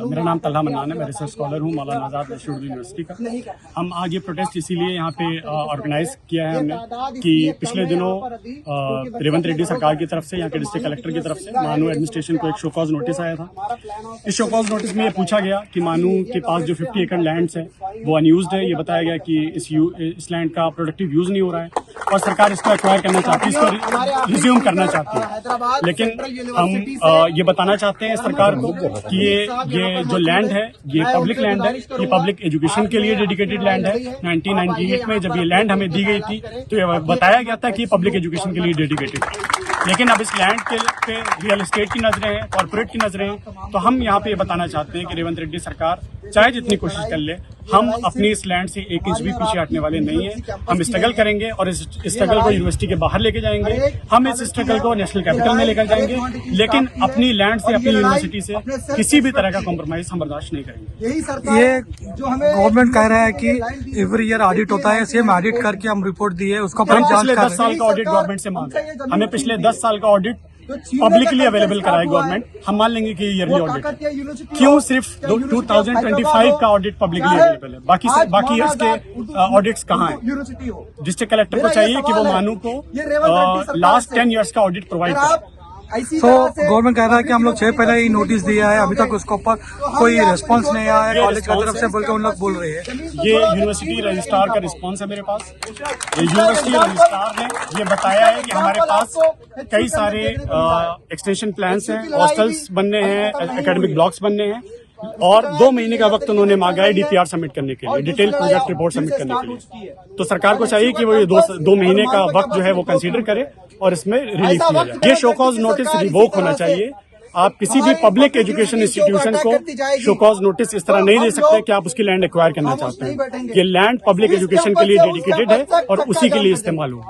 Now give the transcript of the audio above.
मेरा नाम तल्हा मन्नान है, मैं रिसर्च स्कॉलर हूँ मौलाना आज़ाद उर्दू यूनिवर्सिटी का। हम आज ये प्रोटेस्ट इसीलिए यहाँ पे ऑर्गेनाइज किया है हमने कि पिछले दिनों रेवंत रेड्डी सरकार की तरफ से, यहाँ के डिस्ट्रिक्ट कलेक्टर की तरफ से मानू एडमिनिस्ट्रेशन को एक शोकॉज नोटिस आया था। इस शोकॉज नोटिस में ये पूछा गया कि मानू के पास जो 50 एकड़ लैंड्स है वो अनयूज्ड है। ये बताया गया कि इस लैंड का प्रोडक्टिव यूज नहीं हो रहा है और सरकार इसको एक्वायर करना चाहती है, इसको रिज्यूम करना चाहती है। लेकिन हम ये बताना चाहते हैं सरकार को कि ये जो लैंड है ये पब्लिक लैंड है, ये पब्लिक एजुकेशन के लिए डेडिकेटेड लैंड है। 1998 में जब ये लैंड हमें दी गई थी तो ये बताया गया था कि पब्लिक एजुकेशन के लिए डेडिकेटेड है। लेकिन अब इस लैंड के पे रियल एस्टेट की नजरें हैं, कॉर्पोरेट की नजरें हैं। तो हम यहाँ पे ये बताना चाहते हैं कि रेवंत रेड्डी सरकार चाहे जितनी कोशिश कर ले, हम अपनी इस लैंड से 1 इंच भी पीछे हटने वाले नहीं है। हम स्ट्रगल करेंगे और इस स्ट्रगल को यूनिवर्सिटी के बाहर लेके जाएंगे। हम इस स्ट्रगल को नेशनल कैपिटल में लेकर जाएंगे, लेकिन अपनी लैंड से, अपनी यूनिवर्सिटी से किसी भी तरह का कॉम्प्रोमाइज हम बर्दाश्त नहीं करेंगे। ये गवर्नमेंट कह रहा है कि एवरी ईयर ऑडिट होता है, सेम ऑडिट करके हम रिपोर्ट दी है, उसका हम पिछले 10 साल का ऑडिट गवर्नमेंट से मांग रहे हैं। हमें पिछले 10 साल का ऑडिट पब्लिकली अवेलेबल कराए गवर्नमेंट। हम मान लेंगे कि ईयरली ऑडिट क्यों सिर्फ 2025 का ऑडिट पब्लिकली अवेलेबल है, बाकी ईयर्स के ऑडिट्स कहाँ हैं? डिस्ट्रिक्ट कलेक्टर को चाहिए कि वो मानू को लास्ट 10 ईयर्स का ऑडिट प्रोवाइड करे। तो गवर्नमेंट कह रहा है कि हम लोग 6 पहले ही नोटिस दिया है, अभी तक उसके ऊपर कोई रिस्पांस नहीं आया है कॉलेज की तरफ से, बोल के उन लोग बोल रहे हैं। ये यूनिवर्सिटी रजिस्ट्रार का रिस्पांस है मेरे पास। ये यूनिवर्सिटी रजिस्ट्रार ने ये बताया है कि हमारे पास कई सारे एक्सटेंशन प्लान्स हैं, हॉस्टल्स बनने हैं, एकेडमिक ब्लॉक्स बनने हैं और 2 महीने का वक्त उन्होंने मांगा है डीपीआर सबमिट करने के लिए, डिटेल प्रोजेक्ट रिपोर्ट सबमिट करने के लिए। तो सरकार को चाहिए कि वो ये 2 महीने का वक्त जो है वो कंसीडर करे और इसमें रिलीज किया जाए। ये शोकॉज नोटिस रिवोक होना चाहिए। आप किसी भी पब्लिक एजुकेशन इंस्टीट्यूशन को शोकॉज नोटिस इस तरह नहीं दे सकते कि आप उसकी लैंड एक्वायर करना चाहते हैं। ये लैंड पब्लिक एजुकेशन के लिए डेडिकेटेड है और उसी के लिए इस्तेमाल होगा।